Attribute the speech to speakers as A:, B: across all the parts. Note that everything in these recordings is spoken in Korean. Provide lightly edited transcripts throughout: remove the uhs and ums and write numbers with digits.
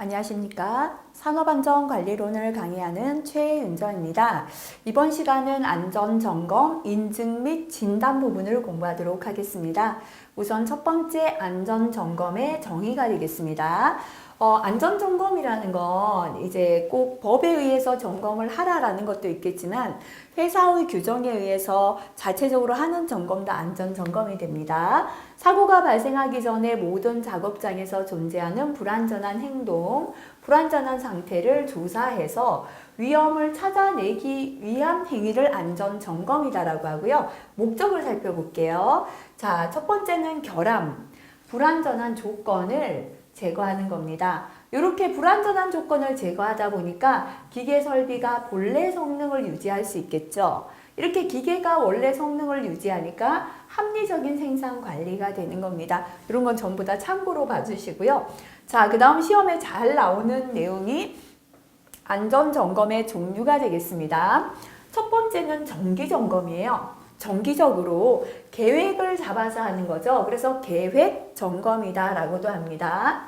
A: 안녕하십니까. 산업안전관리론을 강의하는 최윤정입니다. 이번 시간은 안전점검, 인증 및 진단 부분을 공부하도록 하겠습니다. 우선 첫 번째 안전점검의 정의가 되겠습니다. 안전점검이라는 건 이제 꼭 법에 의해서 점검을 하라라는 것도 있겠지만 회사의 규정에 의해서 자체적으로 하는 점검도 안전점검이 됩니다. 사고가 발생하기 전에 모든 작업장에서 존재하는 불안전한 행동, 불안전한 상태를 조사해서 위험을 찾아내기 위한 행위를 안전점검이다라고 하고요. 목적을 살펴볼게요. 자, 첫 번째는 결함, 불안전한 조건을 제거하는 겁니다. 이렇게 불안전한 조건을 제거하다 보니까 기계 설비가 본래 성능을 유지할 수 있겠죠. 이렇게 기계가 원래 성능을 유지하니까 합리적인 생산 관리가 되는 겁니다. 이런 건 전부 다 참고로 봐주시고요. 자, 그 다음 시험에 잘 나오는 내용이 안전점검의 종류가 되겠습니다. 첫 번째는 정기점검이에요. 정기적으로 계획을 잡아서 하는 거죠. 그래서 계획 점검이다 라고도 합니다.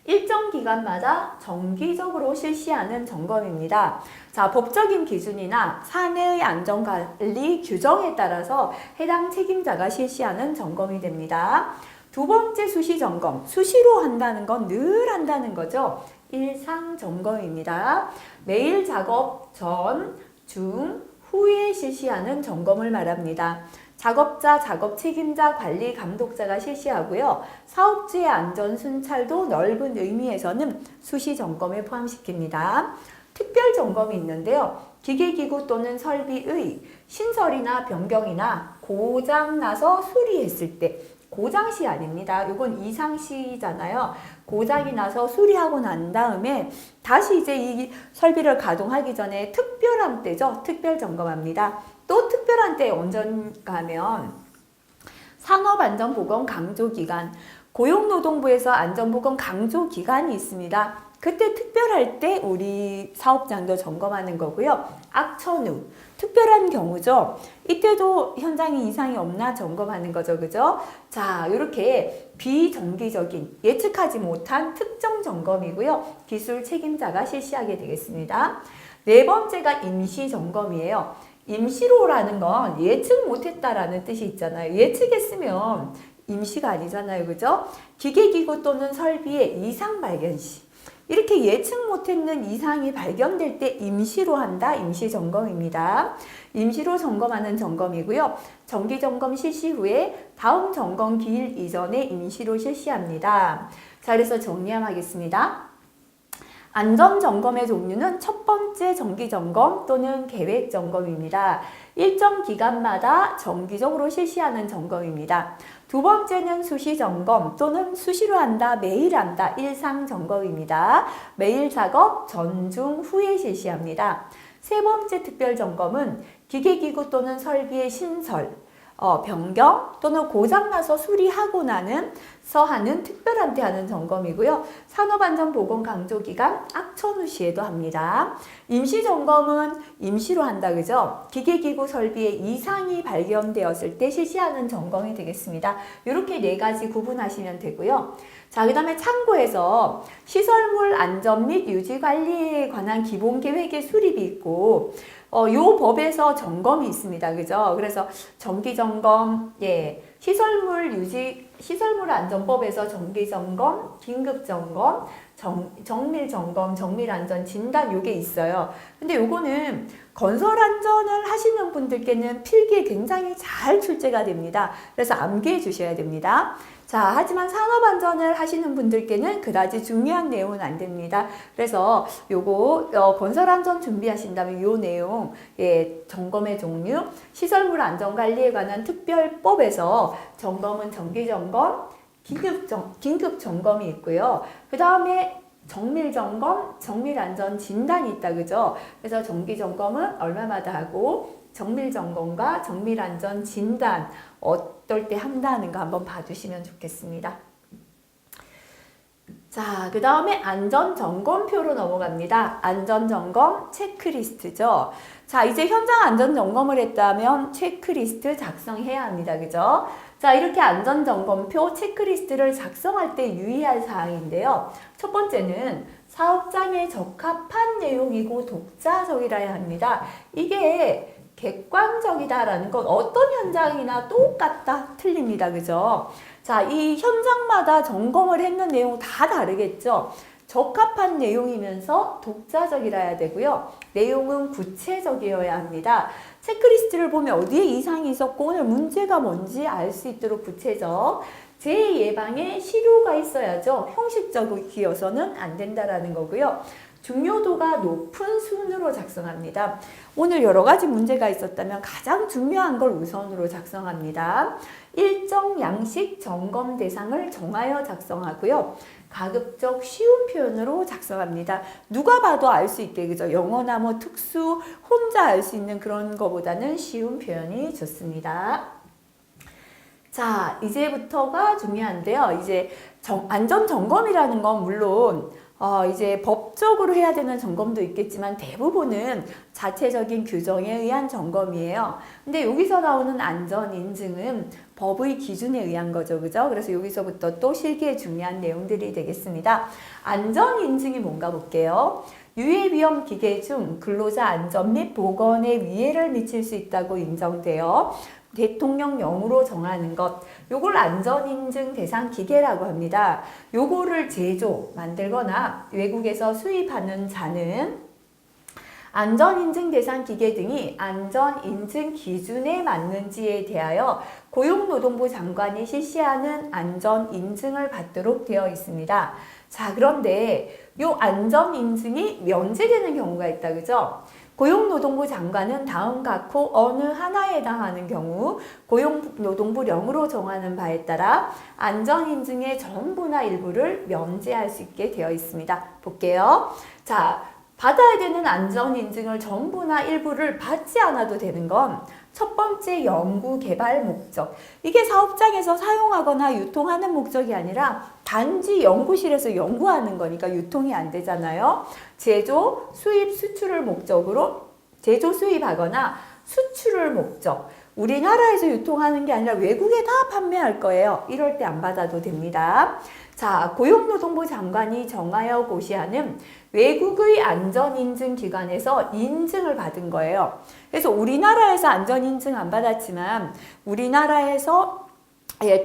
A: 일정 기간마다 정기적으로 실시하는 점검입니다. 자, 법적인 기준이나 사내의 안전관리 규정에 따라서 해당 책임자가 실시하는 점검이 됩니다. 두 번째 수시점검, 수시로 한다는 건 늘 한다는 거죠. 일상점검입니다. 매일 작업 전, 중, 후에 실시하는 점검을 말합니다. 작업자, 작업 책임자, 관리 감독자가 실시하고요. 사업주의 안전 순찰도 넓은 의미에서는 수시 점검에 포함시킵니다. 특별 점검이 있는데요. 기계기구 또는 설비의 신설이나 변경이나 고장나서 수리했을 때, 고장시 아닙니다. 이건 이상시잖아요. 고장이 나서 수리하고 난 다음에 다시 이제 이 설비를 가동하기 전에 특별한 때죠. 특별 점검합니다. 또 특별한 때 언젠가 하면 산업안전보건 강조기간, 고용노동부에서 안전보건 강조기간이 있습니다. 그때 특별할 때 우리 사업장도 점검하는 거고요. 악천후, 특별한 경우죠. 이때도 현장에 이상이 없나 점검하는 거죠. 그죠? 자, 이렇게 비정기적인 예측하지 못한 특정 점검이고요. 기술 책임자가 실시하게 되겠습니다. 네 번째가 임시 점검이에요. 임시로라는 건 예측 못했다라는 뜻이 있잖아요. 예측했으면 임시가 아니잖아요. 그죠? 기계기구 또는 설비의 이상 발견 시. 이렇게 예측 못했는 이상이 발견될 때 임시로 한다. 임시점검입니다. 임시로 점검하는 점검이고요. 정기점검 실시 후에 다음 점검 기일 이전에 임시로 실시합니다. 자, 그래서 정리하겠습니다. 안전점검의 종류는 첫 번째 정기점검 또는 계획점검입니다. 일정 기간마다 정기적으로 실시하는 점검입니다. 두 번째는 수시점검 또는 수시로 한다, 매일 한다, 일상점검입니다. 매일 작업 전, 중, 후에 실시합니다. 세 번째 특별점검은 기계기구 또는 설비의 신설, 변경 또는 고장나서 수리하고 나서 하는 특별한 때 하는 점검이고요. 산업안전보건 강조기간 악천후 시에도 합니다. 임시점검은 임시로 한다 그죠? 기계기구 설비에 이상이 발견되었을 때 실시하는 점검이 되겠습니다. 이렇게 네 가지 구분하시면 되고요. 자, 그 다음에 참고해서 시설물 안전 및 유지 관리에 관한 기본 계획의 수립이 있고 요 법에서 점검이 있습니다. 그죠? 그래서 정기점검, 시설물 안전법에서 정기점검, 긴급점검, 정밀점검, 정밀안전 진단 요게 있어요. 근데 요거는 건설 안전을 하시는 분들께는 필기에 굉장히 잘 출제가 됩니다. 그래서 암기해 주셔야 됩니다. 자, 하지만 산업안전을 하시는 분들께는 그다지 중요한 내용은 안 됩니다. 그래서 요거 건설안전 준비하신다면 요 내용, 점검의 종류, 시설물 안전관리에 관한 특별법에서 점검은 정기점검, 긴급점검이 있고요. 그 다음에 정밀점검, 정밀안전 진단이 있다 그죠? 그래서 정기점검은 얼마마다 하고 정밀점검과 정밀안전 진단 어떨 때 한다는 거 한번 봐주시면 좋겠습니다. 자, 그 다음에 안전점검표로 넘어갑니다. 안전점검 체크리스트죠. 자, 이제 현장 안전점검을 했다면 체크리스트 작성해야 합니다. 그죠? 자, 이렇게 안전점검표 체크리스트를 작성할 때 유의할 사항인데요. 첫 번째는 사업장에 적합한 내용이고 독자적이라야 합니다. 이게 객관적이다라는 건 어떤 현장이나 똑같다, 틀립니다. 그죠? 자, 이 현장마다 점검을 했는 내용 다 다르겠죠? 적합한 내용이면서 독자적이라야 되고요. 내용은 구체적이어야 합니다. 체크리스트를 보면 어디에 이상이 있었고 오늘 문제가 뭔지 알 수 있도록 구체적. 재예방에 실효가 있어야죠. 형식적이어서는 안 된다라는 거고요. 중요도가 높은 순으로 작성합니다. 오늘 여러 가지 문제가 있었다면 가장 중요한 걸 우선으로 작성합니다. 일정 양식 점검 대상을 정하여 작성하고요. 가급적 쉬운 표현으로 작성합니다. 누가 봐도 알 수 있게, 그죠? 영어나 뭐 특수, 혼자 알 수 있는 그런 거보다는 쉬운 표현이 좋습니다. 자, 이제부터가 중요한데요. 이제 안전 점검이라는 건 물론 이제 법적으로 해야 되는 점검도 있겠지만 대부분은 자체적인 규정에 의한 점검이에요. 근데 여기서 나오는 안전 인증은 법의 기준에 의한 거죠. 그죠? 그래서 여기서부터 또 실기에 중요한 내용들이 되겠습니다. 안전 인증이 뭔가 볼게요. 유해 위험 기계 중 근로자 안전 및 보건에 위해를 미칠 수 있다고 인정되어 대통령령으로 정하는 것, 요걸 안전인증 대상 기계라고 합니다. 요거를 만들거나 외국에서 수입하는 자는 안전인증 대상 기계 등이 안전인증 기준에 맞는지에 대하여 고용노동부 장관이 실시하는 안전인증을 받도록 되어 있습니다. 자, 그런데 요 안전인증이 면제되는 경우가 있다, 그죠? 고용노동부 장관은 다음 각호 어느 하나에 해당하는 경우 고용노동부령으로 정하는 바에 따라 안전인증의 전부나 일부를 면제할 수 있게 되어 있습니다. 볼게요. 자, 받아야 되는 안전인증을 전부나 일부를 받지 않아도 되는 건 첫 번째 연구 개발 목적. 이게 사업장에서 사용하거나 유통하는 목적이 아니라 단지 연구실에서 연구하는 거니까 유통이 안 되잖아요. 제조, 수입, 수출을 목적으로 제조, 수입하거나 수출을 목적. 우리나라에서 유통하는 게 아니라 외국에 다 판매할 거예요. 이럴 때 안 받아도 됩니다. 자, 고용노동부 장관이 정하여 고시하는 외국의 안전인증기관에서 인증을 받은 거예요. 그래서 우리나라에서 안전인증 안 받았지만 우리나라에서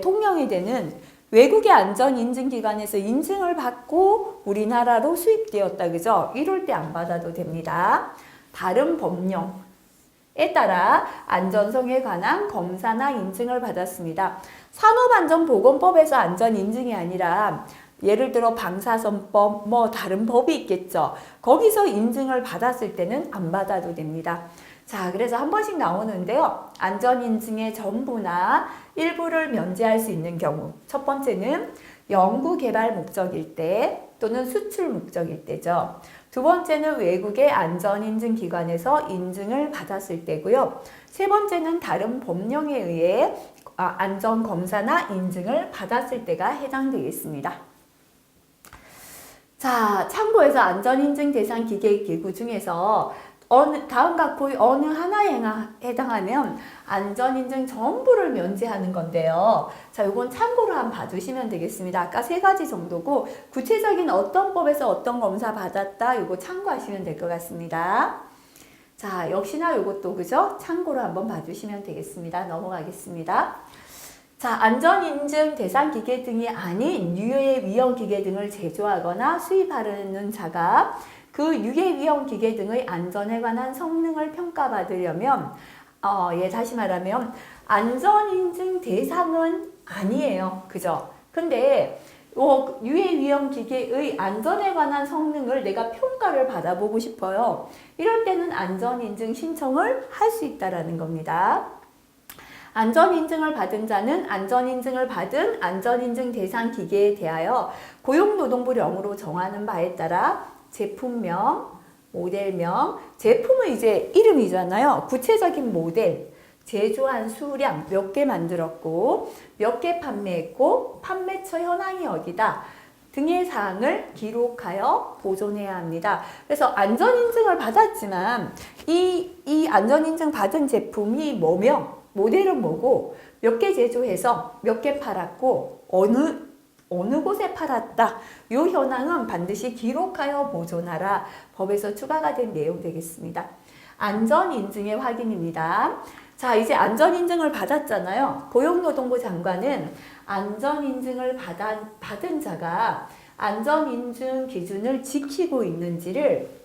A: 통용이 되는 외국의 안전인증기관에서 인증을 받고 우리나라로 수입되었다. 그죠? 이럴 때 안 받아도 됩니다. 다른 법령에 따라 안전성에 관한 검사나 인증을 받았습니다. 산업안전보건법에서 안전인증이 아니라 예를 들어 방사선법, 뭐 다른 법이 있겠죠. 거기서 인증을 받았을 때는 안 받아도 됩니다. 자, 그래서 한 번씩 나오는데요. 안전인증의 전부나 일부를 면제할 수 있는 경우. 첫 번째는 연구개발 목적일 때 또는 수출 목적일 때죠. 두 번째는 외국의 안전인증기관에서 인증을 받았을 때고요. 세 번째는 다른 법령에 의해 안전검사나 인증을 받았을 때가 해당되겠습니다. 자, 참고해서 안전인증 대상 기계 기구 중에서 다음 각호의 어느 하나에 해당하면 안전인증 전부를 면제하는 건데요. 자, 요건 참고로 한번 봐주시면 되겠습니다. 아까 세 가지 정도고 구체적인 어떤 법에서 어떤 검사 받았다 요거 참고하시면 될 것 같습니다. 자, 역시나 요것도 그죠? 참고로 한번 봐주시면 되겠습니다. 넘어가겠습니다. 자, 안전인증 대상 기계 등이 아닌 유해 위험 기계 등을 제조하거나 수입하려는 자가 그 유해 위험 기계 등의 안전에 관한 성능을 평가받으려면 다시 말하면 안전인증 대상은 아니에요. 그죠? 근데 유해 위험 기계의 안전에 관한 성능을 내가 평가를 받아보고 싶어요. 이럴 때는 안전인증 신청을 할 수 있다라는 겁니다. 안전인증을 받은 자는 안전인증을 받은 안전인증 대상 기계에 대하여 고용노동부령으로 정하는 바에 따라 제품명, 모델명, 제품은 이제 이름이잖아요. 구체적인 모델, 제조한 수량, 몇 개 만들었고, 몇 개 판매했고, 판매처 현황이 어디다 등의 사항을 기록하여 보존해야 합니다. 그래서 안전인증을 받았지만 이 안전인증 받은 제품이 뭐명, 모델은 뭐고 몇 개 제조해서 몇 개 팔았고 어느 곳에 팔았다. 이 현황은 반드시 기록하여 보존하라. 법에서 추가가 된 내용 되겠습니다. 안전인증의 확인입니다. 자, 이제 안전인증을 받았잖아요. 고용노동부 장관은 안전인증을 받은 자가 안전인증 기준을 지키고 있는지를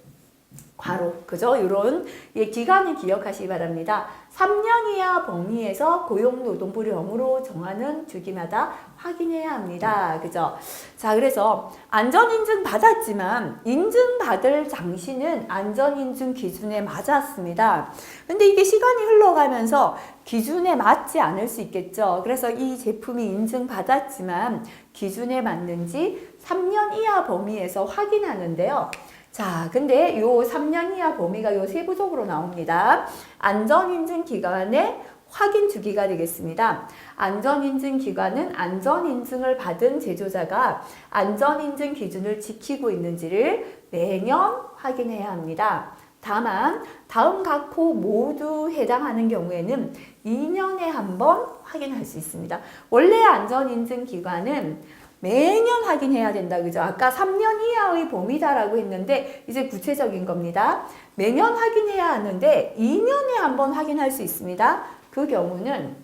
A: 괄호, 그죠? 이런 기간을 기억하시기 바랍니다. 3년 이하 범위에서 고용노동부령으로 정하는 주기마다 확인해야 합니다. 그죠? 자, 그래서 안전인증 받았지만 인증받을 장시는 안전인증 기준에 맞았습니다. 근데 이게 시간이 흘러가면서 기준에 맞지 않을 수 있겠죠. 그래서 이 제품이 인증받았지만 기준에 맞는지 3년 이하 범위에서 확인하는데요. 자, 근데 요 3년 이하 범위가 요 세부적으로 나옵니다. 안전인증 기간의 확인 주기가 되겠습니다. 안전인증 기관은 안전인증을 받은 제조자가 안전인증 기준을 지키고 있는지를 매년 확인해야 합니다. 다만 다음 각 호 모두 해당하는 경우에는 2년에 한 번 확인할 수 있습니다. 원래 안전인증 기관은 매년 확인해야 된다. 그죠? 아까 3년 이하의 범위다라고 했는데 이제 구체적인 겁니다. 매년 확인해야 하는데 2년에 한 번 확인할 수 있습니다. 그 경우는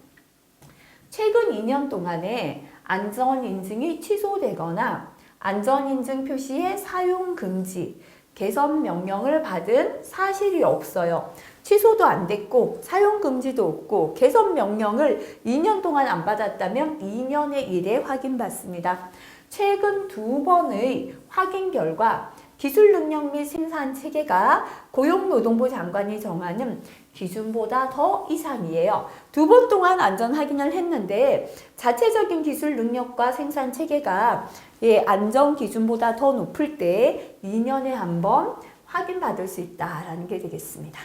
A: 최근 2년 동안에 안전인증이 취소되거나 안전인증 표시의 사용 금지, 개선 명령을 받은 사실이 없어요. 취소도 안 됐고 사용 금지도 없고 개선 명령을 2년 동안 안 받았다면 2년에 1회 확인받습니다. 최근 2번의 확인 결과 기술 능력 및 생산 체계가 고용노동부 장관이 정하는 기준보다 더 이상이에요. 2번 동안 안전 확인을 했는데 자체적인 기술 능력과 생산 체계가 안전 기준보다 더 높을 때 2년에 한 번 확인받을 수 있다라는 게 되겠습니다.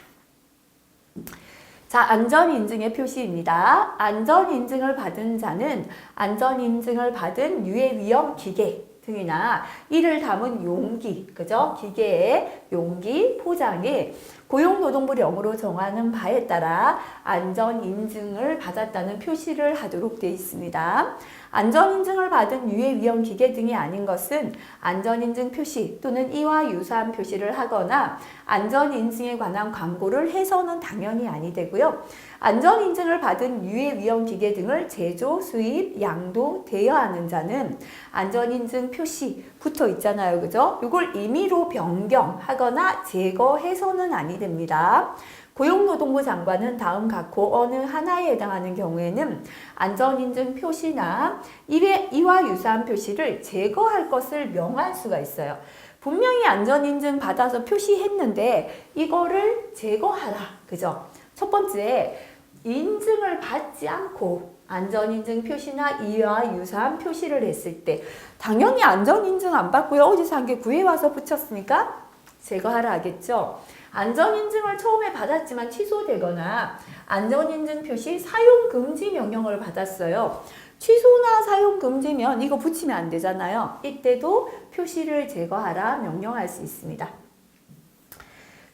A: 자, 안전인증의 표시입니다. 안전인증을 받은 자는 안전인증을 받은 유해위험 기계 등이나 이를 담은 용기, 그죠? 기계의 용기, 포장에 고용노동부령으로 정하는 바에 따라 안전인증을 받았다는 표시를 하도록 되어 있습니다. 안전인증을 받은 유해위험 기계 등이 아닌 것은 안전인증 표시 또는 이와 유사한 표시를 하거나 안전인증에 관한 광고를 해서는 당연히 아니 되고요. 안전인증을 받은 유해위험 기계 등을 제조, 수입, 양도, 대여하는 자는 안전인증 표시 붙어 있잖아요. 그죠? 이걸 임의로 변경하거나 제거해서는 아니 됩니다. 고용노동부 장관은 다음 각 호 어느 하나에 해당하는 경우에는 안전인증 표시나 이와 유사한 표시를 제거할 것을 명할 수가 있어요. 분명히 안전인증 받아서 표시했는데 이거를 제거하라. 그죠? 첫 번째, 인증을 받지 않고 안전인증 표시나 이와 유사한 표시를 했을 때 당연히 안전인증 안 받고요. 어디서 한 개 구해와서 붙였으니까 제거하라 하겠죠. 안전인증을 처음에 받았지만 취소되거나 안전인증 표시 사용금지 명령을 받았어요. 취소나 사용금지면 이거 붙이면 안 되잖아요. 이때도 표시를 제거하라 명령할 수 있습니다.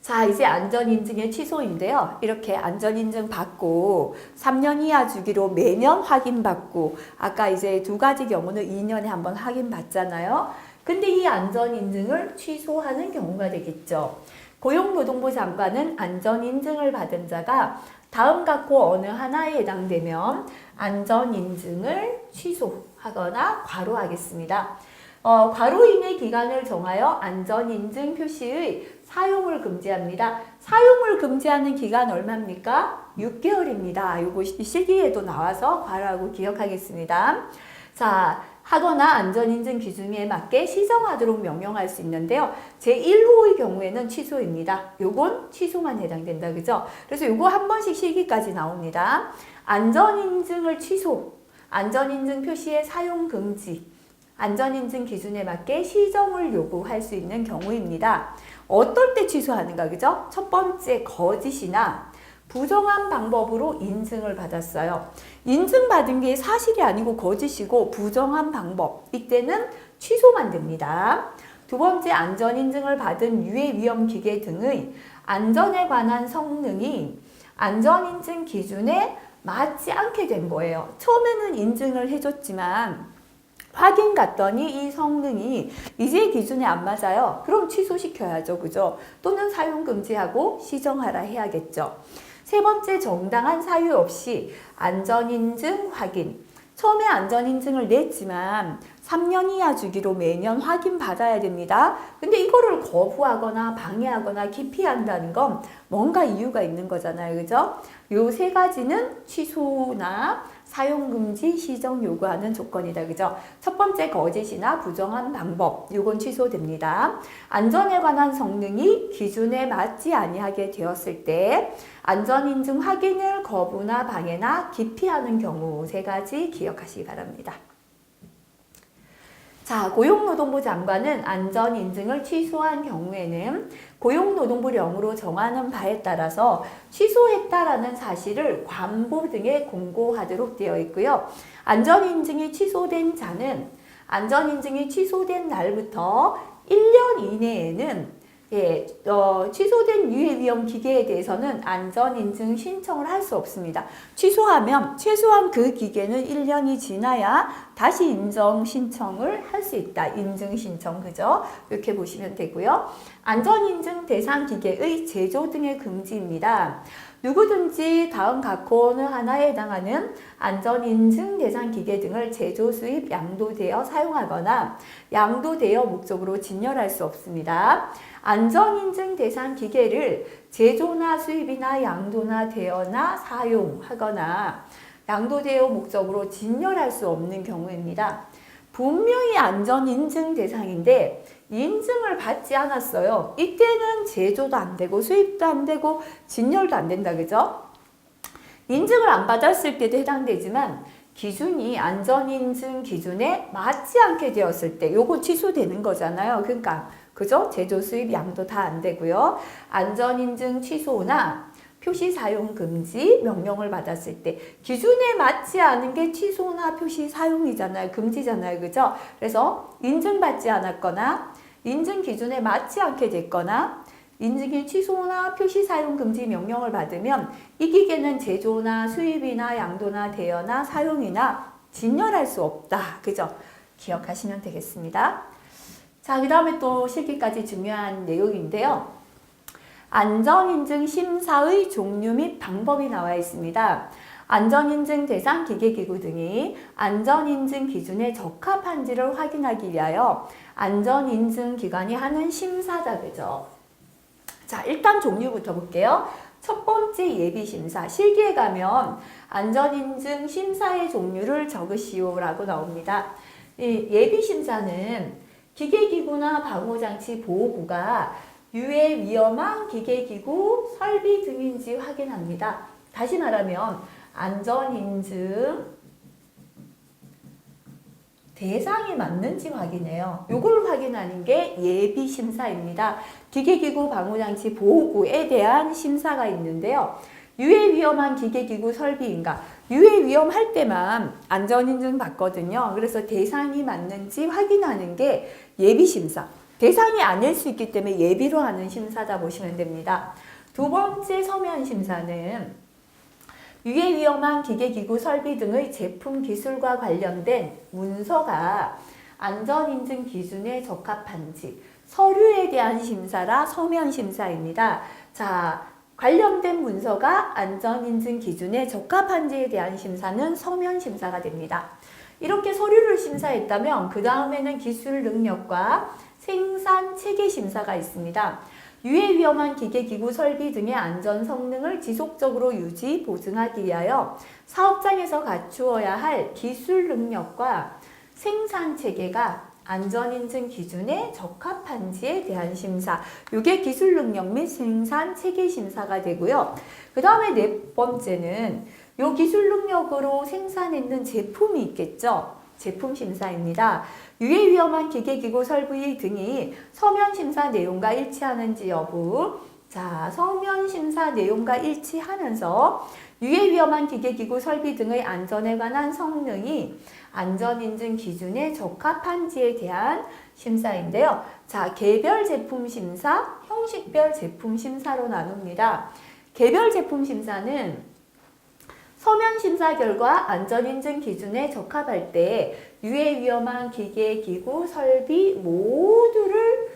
A: 자, 이제 안전인증의 취소인데요. 이렇게 안전인증 받고 3년 이하 주기로 매년 확인받고 아까 이제 두 가지 경우는 2년에 한 번 확인받잖아요. 근데 이 안전인증을 취소하는 경우가 되겠죠. 고용노동부 장관은 안전인증을 받은 자가 다음 각 호 어느 하나에 해당되면 안전인증을 취소하거나 과로하겠습니다. 과로인의 기간을 정하여 안전인증 표시의 사용을 금지합니다. 사용을 금지하는 기간 얼마입니까? 6개월입니다. 이거 실기에도 나와서 과로하고 기억하겠습니다. 자, 하거나 안전인증 기준에 맞게 시정하도록 명령할 수 있는데요. 제1호의 경우에는 취소입니다. 요건 취소만 해당된다. 그죠? 그래서 요거 한 번씩 실기까지 나옵니다. 안전인증을 취소, 안전인증 표시의 사용 금지, 안전인증 기준에 맞게 시정을 요구할 수 있는 경우입니다. 어떨 때 취소하는가, 그죠? 첫 번째, 거짓이나 부정한 방법으로 인증을 받았어요. 인증받은 게 사실이 아니고 거짓이고 부정한 방법. 이때는 취소만 됩니다. 두 번째, 안전인증을 받은 유해위험 기계 등의 안전에 관한 성능이 안전인증 기준에 맞지 않게 된 거예요. 처음에는 인증을 해줬지만 확인 갔더니 이 성능이 이제 기준에 안 맞아요. 그럼 취소시켜야죠. 그죠? 또는 사용 금지하고 시정하라 해야겠죠. 세 번째, 정당한 사유 없이 안전인증 확인. 처음에 안전인증을 냈지만 3년 이하 주기로 매년 확인 받아야 됩니다. 근데 이거를 거부하거나 방해하거나 기피한다는 건 뭔가 이유가 있는 거잖아요. 그죠? 요 세 가지는 취소나 사용금지, 시정 요구하는 조건이다. 그죠? 첫 번째, 거짓이나 부정한 방법. 요건 취소됩니다. 안전에 관한 성능이 기준에 맞지 아니하게 되었을 때 안전인증 확인을 거부나 방해나 기피하는 경우 세 가지 기억하시기 바랍니다. 자, 고용노동부 장관은 안전인증을 취소한 경우에는 고용노동부령으로 정하는 바에 따라서 취소했다라는 사실을 관보 등에 공고하도록 되어 있고요. 안전인증이 취소된 자는 안전인증이 취소된 날부터 1년 이내에는 취소된 유해위험 기계에 대해서는 안전인증 신청을 할 수 없습니다. 취소하면 최소한 그 기계는 1년이 지나야 다시 인정 신청을 할 수 있다. 인증 신청, 그죠? 이렇게 보시면 되고요. 안전인증 대상 기계의 제조 등의 금지입니다. 누구든지 다음 각 어느 하나에 해당하는 안전인증 대상 기계 등을 제조, 수입, 양도되어 사용하거나 양도되어 목적으로 진열할 수 없습니다. 안전인증 대상 기계를 제조나 수입이나 양도나 되어나 사용하거나 양도되어 목적으로 진열할 수 없는 경우입니다. 분명히 안전인증 대상인데 인증을 받지 않았어요. 이때는 제조도 안 되고 수입도 안 되고 진열도 안 된다. 그죠? 인증을 안 받았을 때도 해당되지만 기준이 안전인증 기준에 맞지 않게 되었을 때 요거 취소되는 거잖아요. 그러니까 그죠? 제조, 수입, 양도 다 안 되고요. 안전인증 취소나 표시 사용 금지 명령을 받았을 때 기준에 맞지 않은 게 취소나 표시 사용이잖아요. 금지잖아요. 그죠? 그래서 인증받지 않았거나 인증 기준에 맞지 않게 됐거나 인증이 취소나 표시 사용 금지 명령을 받으면 이 기계는 제조나 수입이나 양도나 대여나 사용이나 진열할 수 없다. 그죠? 기억하시면 되겠습니다. 자, 그 다음에 또 실기까지 중요한 내용인데요. 안전인증 심사의 종류 및 방법이 나와 있습니다. 안전인증 대상 기계기구 등이 안전인증 기준에 적합한지를 확인하기 위하여 안전인증기관이 하는 심사다. 그죠? 자, 일단 종류부터 볼게요. 첫 번째, 예비심사. 실기에 가면 안전인증 심사의 종류를 적으시오라고 나옵니다. 이 예비심사는 기계기구나 방호장치 보호구가 유해 위험한 기계기구 설비 등인지 확인합니다. 다시 말하면 안전인증 대상이 맞는지 확인해요. 요걸 확인하는 게 예비심사입니다. 기계기구 방호장치 보호구에 대한 심사가 있는데요. 유해 위험한 기계기구 설비인가? 유해 위험할 때만 안전인증 받거든요. 그래서 대상이 맞는지 확인하는 게 예비심사. 대상이 아닐 수 있기 때문에 예비로 하는 심사다 보시면 됩니다. 두 번째, 서면심사는 유해 위험한 기계기구 설비 등의 제품 기술과 관련된 문서가 안전인증 기준에 적합한지 서류에 대한 심사라 서면심사입니다. 자, 관련된 문서가 안전인증 기준에 적합한지에 대한 심사는 서면심사가 됩니다. 이렇게 서류를 심사했다면 그 다음에는 기술 능력과 생산 체계 심사가 있습니다. 유해 위험한 기계기구 설비 등의 안전 성능을 지속적으로 유지, 보증하기 위하여 사업장에서 갖추어야 할 기술 능력과 생산 체계가 안전인증 기준에 적합한지에 대한 심사. 이게 기술 능력 및 생산 체계 심사가 되고요. 그 다음에 네 번째는 요 기술 능력으로 생산했는 제품이 있겠죠. 제품 심사입니다. 유해 위험한 기계기구 설비 등이 서면 심사 내용과 일치하는지 여부. 자, 서면 심사 내용과 일치하면서 유해 위험한 기계기구 설비 등의 안전에 관한 성능이 안전인증 기준에 적합한지에 대한 심사인데요. 자, 개별 제품 심사, 형식별 제품 심사로 나눕니다. 개별 제품 심사는 서면 심사 결과 안전인증 기준에 적합할 때 유해 위험한 기계, 기구, 설비 모두를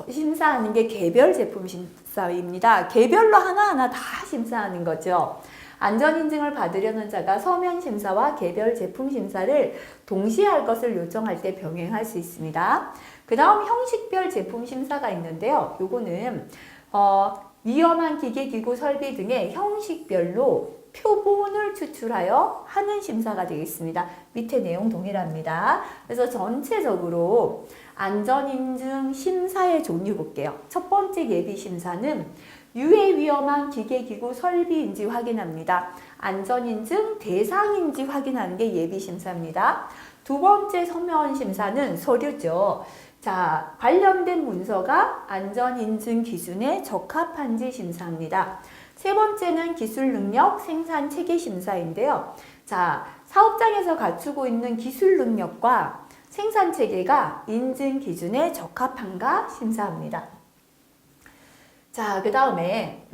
A: 심사하는 게 개별 제품 심사입니다. 개별로 하나하나 다 심사하는 거죠. 안전인증을 받으려는 자가 서면 심사와 개별 제품 심사를 동시에 할 것을 요청할 때 병행할 수 있습니다. 그 다음 형식별 제품 심사가 있는데요. 요거는 위험한 기계, 기구, 설비 등의 형식별로 표본을 추출하여 하는 심사가 되겠습니다. 밑에 내용 동일합니다. 그래서 전체적으로 안전인증 심사의 종류 볼게요. 첫 번째 예비 심사는 유해 위험한 기계, 기구, 설비인지 확인합니다. 안전인증 대상인지 확인하는 게 예비 심사입니다. 두 번째 서면 심사는 서류죠. 자, 관련된 문서가 안전인증 기준에 적합한지 심사합니다. 세 번째는 기술 능력 생산 체계 심사인데요. 자, 사업장에서 갖추고 있는 기술 능력과 생산 체계가 인증 기준에 적합한가 심사합니다. 자, 그 다음에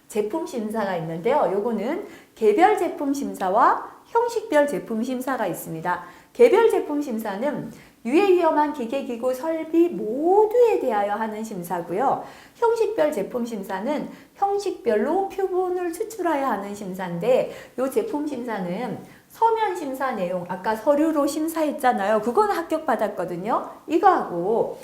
A: 제품 심사가 있는데요. 요거는 개별 제품 심사와 형식별 제품 심사가 있습니다. 개별 제품 심사는 유해 위험한 기계, 기구, 설비 모두에 대하여 하는 심사고요. 형식별 제품 심사는 형식별로 표본을 추출하여 하는 심사인데 이 제품 심사는 서면 심사 내용 아까 서류로 심사했잖아요. 그건 합격받았거든요. 이거하고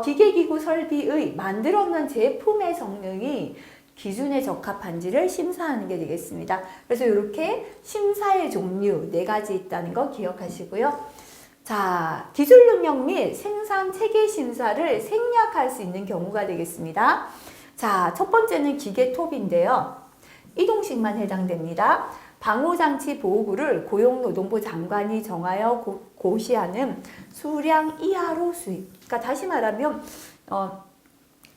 A: 기계, 기구, 설비의 만들어놓은 제품의 성능이 기준에 적합한지를 심사하는 게 되겠습니다. 그래서 이렇게 심사의 종류 4가지 있다는 거 기억하시고요. 자, 기술 능력 및 생산 체계 심사를 생략할 수 있는 경우가 되겠습니다. 자, 첫 번째는 기계톱인데요. 이동식만 해당됩니다. 방호장치 보호구를 고용노동부 장관이 정하여 고시하는 수량 이하로 수입. 그러니까 다시 말하면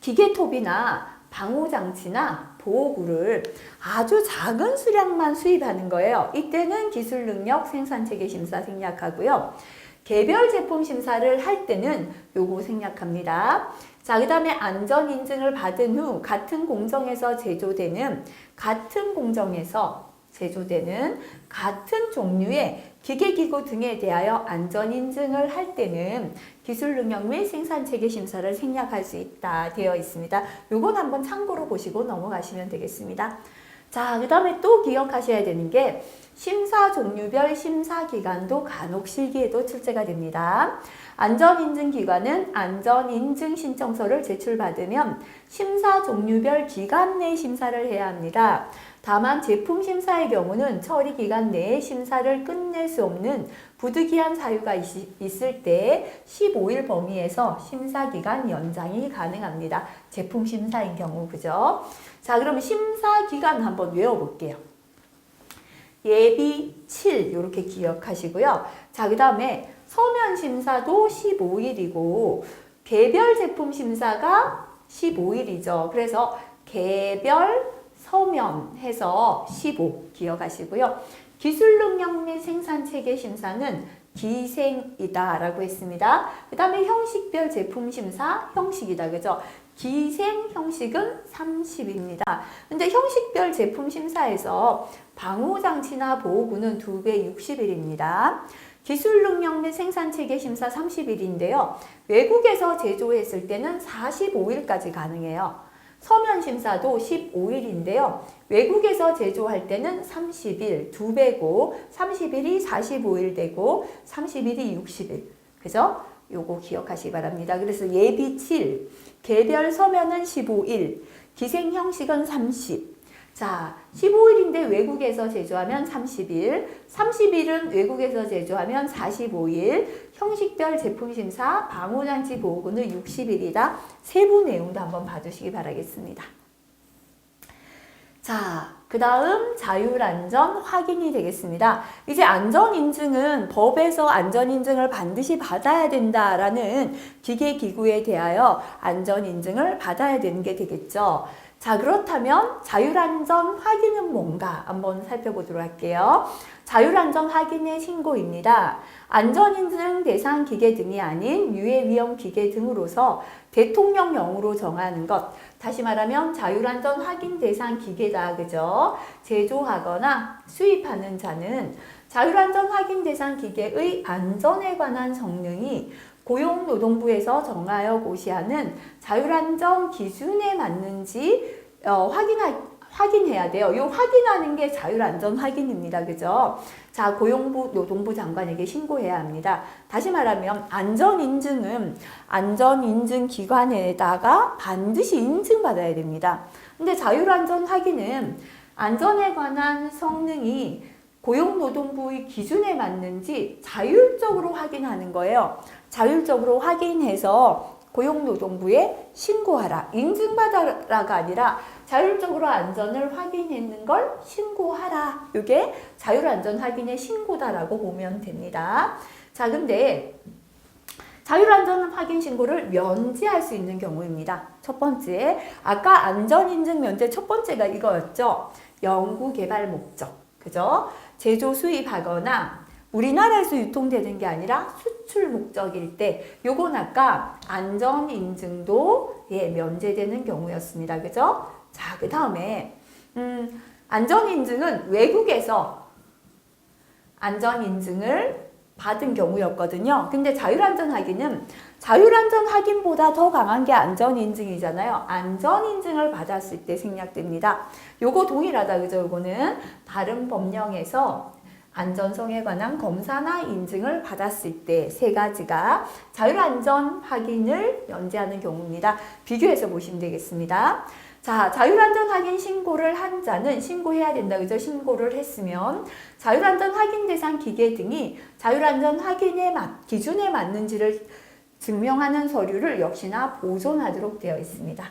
A: 기계톱이나 방호장치나 보호구를 아주 작은 수량만 수입하는 거예요. 이때는 기술 능력 생산체계 심사 생략하고요. 개별 제품 심사를 할 때는 요거 생략합니다. 자, 그 다음에 안전인증을 받은 후 같은 공정에서 제조되는 같은 종류의 기계기구 등에 대하여 안전인증을 할 때는 기술능력 및 생산체계 심사를 생략할 수 있다 되어 있습니다. 요건 한번 참고로 보시고 넘어가시면 되겠습니다. 자, 그 다음에 또 기억하셔야 되는 게 심사 종류별 심사 기간도 간혹 실기에도 출제가 됩니다. 안전인증기관은 안전인증 신청서를 제출받으면 심사 종류별 기간 내 심사를 해야 합니다. 다만 제품 심사의 경우는 처리 기간 내에 심사를 끝낼 수 없는 부득이한 사유가 있을 때 15일 범위에서 심사 기간 연장이 가능합니다. 제품 심사인 경우, 그죠? 자, 그럼 심사 기간 한번 외워볼게요. 예비 7 이렇게 기억하시고요. 자, 그 다음에 서면 심사도 15일이고 개별 제품 심사가 15일이죠. 그래서 개별 서면 해서 15 기억하시고요. 기술 능력 및 생산체계 심사는 기생이다 라고 했습니다. 그 다음에 형식별 제품 심사 형식이다, 그죠? 기생 형식은 30입니다. 근데 형식별 제품 심사에서 방호장치나 보호구는 2배 60일입니다. 기술 능력 및 생산체계 심사 30일인데요. 외국에서 제조했을 때는 45일까지 가능해요. 서면 심사도 15일인데요. 외국에서 제조할 때는 30일, 2배고 30일이 45일 되고 30일이 60일. 그죠? 요거 기억하시기 바랍니다. 그래서 예비 7, 개별 서면은 15일, 기생 형식은 30. 자, 15일인데 외국에서 제조하면 30일, 30일은 외국에서 제조하면 45일, 형식별 제품 심사, 방호장치 보호구는 60일이다. 세부 내용도 한번 봐주시기 바라겠습니다. 자, 그 다음 자율안전 확인이 되겠습니다. 이제 안전인증은 법에서 안전인증을 반드시 받아야 된다라는 기계기구에 대하여 안전인증을 받아야 되는 게 되겠죠. 자, 그렇다면 자율안전 확인은 뭔가 한번 살펴보도록 할게요. 자율안전 확인의 신고입니다. 안전인증 대상 기계 등이 아닌 유해위험 기계 등으로서 대통령령으로 정하는 것. 다시 말하면 자율안전 확인 대상 기계다. 그죠? 제조하거나 수입하는 자는 자율안전 확인 대상 기계의 안전에 관한 성능이 고용노동부에서 정하여 고시하는 자율안전 기준에 맞는지 확인해야 돼요. 이 확인하는 게 자율안전 확인입니다. 그죠? 자, 노동부 장관에게 신고해야 합니다. 다시 말하면 안전인증은 안전인증기관에다가 반드시 인증받아야 됩니다. 근데 자율안전 확인은 안전에 관한 성능이 고용노동부의 기준에 맞는지 자율적으로 확인하는 거예요. 자율적으로 확인해서 고용노동부에 신고하라. 인증받아라가 아니라 자율적으로 안전을 확인했는 걸 신고하라. 이게 자율안전 확인의 신고다라고 보면 됩니다. 자, 근데 자율안전 확인 신고를 면제할 수 있는 경우입니다. 첫 번째, 아까 안전인증 면제 첫 번째가 이거였죠. 연구개발 목적. 그죠? 제조 수입하거나 우리나라에서 유통되는 게 아니라 수출 목적일 때 요건 아까 안전인증도 면제되는 경우였습니다. 그죠? 자, 그 다음에 안전인증은 외국에서 안전인증을 받은 경우였거든요. 근데 자율안전 확인은 자율안전 확인보다 더 강한 게 안전인증이잖아요. 안전인증을 받았을 때 생략됩니다. 요거 동일하다. 그죠? 요거는 다른 법령에서 안전성에 관한 검사나 인증을 받았을 때 세 가지가 자율안전 확인을 면제하는 경우입니다. 비교해서 보시면 되겠습니다. 자, 자율안전 확인 신고를 한 자는 신고해야 된다. 그죠? 신고를 했으면 자율안전 확인 대상 기계 등이 자율안전 확인의 기준에 맞는지를 증명하는 서류를 역시나 보존하도록 되어 있습니다.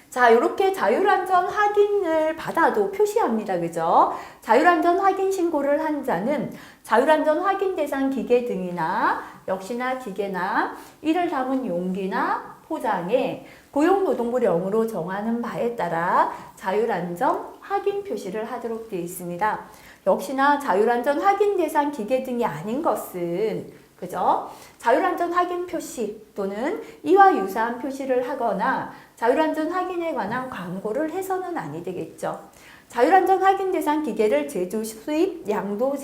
A: 자, 이렇게 자율안전 확인을 받아도 표시합니다. 그죠? 자율안전 확인 신고를 한 자는 자율안전 확인 대상 기계 등이나 역시나 기계나 이를 담은 용기나 포장에 고용노동부령으로 정하는 바에 따라 자율안전 확인 표시를 하도록 되어 있습니다. 역시나 자율안전 확인 대상 기계 등이 아닌 것은 그죠? 자율안전 확인 표시 또는 이와 유사한 표시를 하거나 자율안전 확인에 관한 광고를 해서는 아니 되겠죠. 자율안전 확인 대상 기계를 제조, 수입, 양도,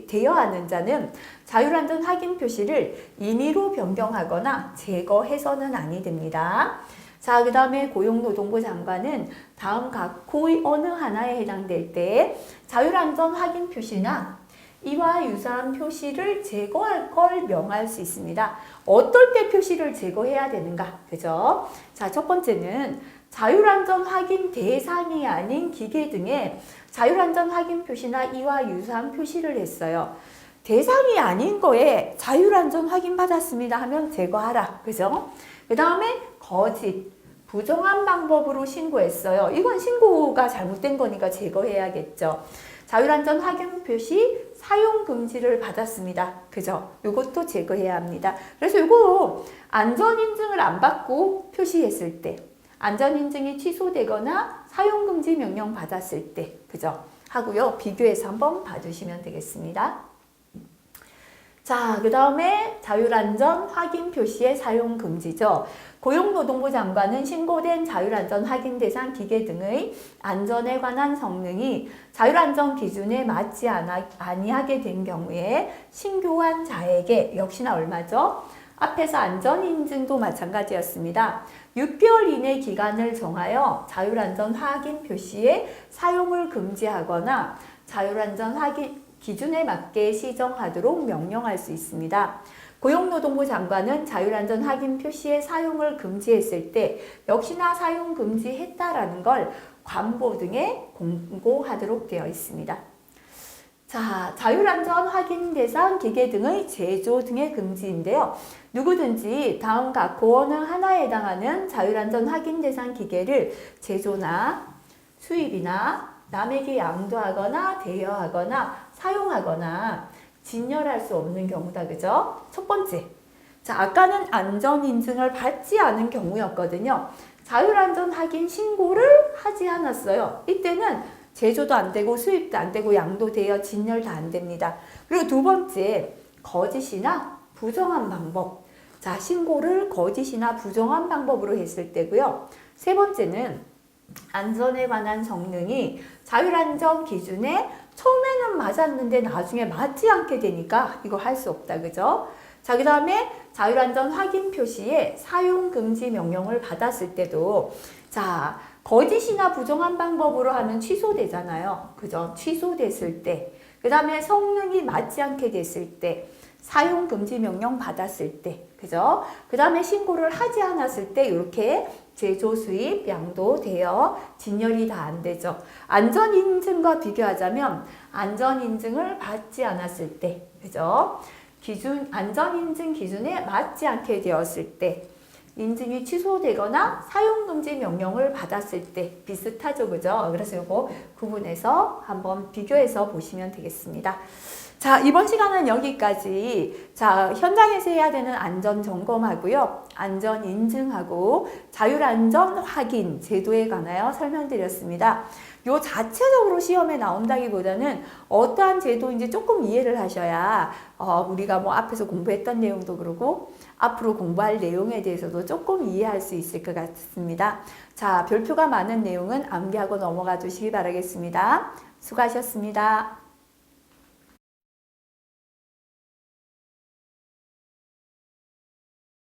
A: 대여하는 자는 자율안전 확인 표시를 임의로 변경하거나 제거해서는 아니 됩니다. 자, 그 다음에 고용노동부 장관은 다음 각 호의 어느 하나에 해당될 때 자율안전 확인 표시나 이와 유사한 표시를 제거할 걸 명할 수 있습니다. 어떨 때 표시를 제거해야 되는가? 그죠? 자, 첫 번째는 자율안전 확인 대상이 아닌 기계 등에 자율안전 확인 표시나 이와 유사한 표시를 했어요. 대상이 아닌 거에 자율안전 확인 받았습니다 하면 제거하라. 그죠? 그 다음에 거짓, 부정한 방법으로 신고했어요. 이건 신고가 잘못된 거니까 제거해야겠죠. 자율안전 확인 표시 사용 금지를 받았습니다. 그죠? 이것도 제거해야 합니다. 그래서 이거 안전인증을 안 받고 표시했을 때, 안전인증이 취소되거나 사용 금지 명령 받았을 때, 그죠? 하고요. 비교해서 한번 봐주시면 되겠습니다. 자, 그 다음에 자율안전 확인 표시의 사용 금지죠. 고용노동부 장관은 신고된 자율안전 확인 대상 기계 등의 안전에 관한 성능이 자율안전 기준에 맞지 아니하게 된 경우에 신고한 자에게 역시나 얼마죠? 앞에서 안전인증도 마찬가지였습니다. 6개월 이내 기간을 정하여 자율안전 확인 표시의 사용을 금지하거나 자율안전 확인 기준에 맞게 시정하도록 명령할 수 있습니다. 고용노동부 장관은 자율안전 확인 표시의 사용을 금지했을 때 역시나 사용 금지했다라는 걸 관보 등에 공고하도록 되어 있습니다. 자, 자율안전 확인 대상 기계 등의 제조 등의 금지인데요. 누구든지 다음 각 어느 하나에 해당하는 자율안전 확인 대상 기계를 제조나 수입이나 남에게 양도하거나 대여하거나 사용하거나 진열할 수 없는 경우다. 그죠? 첫 번째. 자, 아까는 안전인증을 받지 않은 경우였거든요. 자율안전 확인 신고를 하지 않았어요. 이때는 제조도 안 되고 수입도 안 되고 양도 되어 진열도 안 됩니다. 그리고 두 번째, 거짓이나 부정한 방법. 자, 신고를 거짓이나 부정한 방법으로 했을 때고요. 세 번째는 안전에 관한 성능이 자율안전 기준에 처음에는 맞았는데 나중에 맞지 않게 되니까 이거 할 수 없다. 그죠? 자, 그 다음에 자율안전 확인 표시에 사용 금지 명령을 받았을 때도 자, 거짓이나 부정한 방법으로 하면 취소되잖아요. 그죠? 취소됐을 때. 그 다음에 성능이 맞지 않게 됐을 때. 사용 금지 명령 받았을 때. 그죠? 그 다음에 신고를 하지 않았을 때 이렇게 제조, 수입, 양도 되어 진열이 다 안 되죠. 안전인증과 비교하자면 안전인증을 받지 않았을 때. 그죠? 안전인증 기준에 맞지 않게 되었을 때. 인증이 취소되거나 사용금지 명령을 받았을 때 비슷하죠, 그죠? 그래서 이거 구분해서 한번 비교해서 보시면 되겠습니다. 자, 이번 시간은 여기까지. 자, 현장에서 해야 되는 안전 점검하고요. 안전 인증하고 자율안전 확인 제도에 관하여 설명드렸습니다. 요 자체적으로 시험에 나온다기보다는 어떠한 제도인지 조금 이해를 하셔야 우리가 뭐 앞에서 공부했던 내용도 그러고 앞으로 공부할 내용에 대해서도 조금 이해할 수 있을 것 같습니다. 자, 별표가 많은 내용은 암기하고 넘어가 주시기 바라겠습니다. 수고하셨습니다.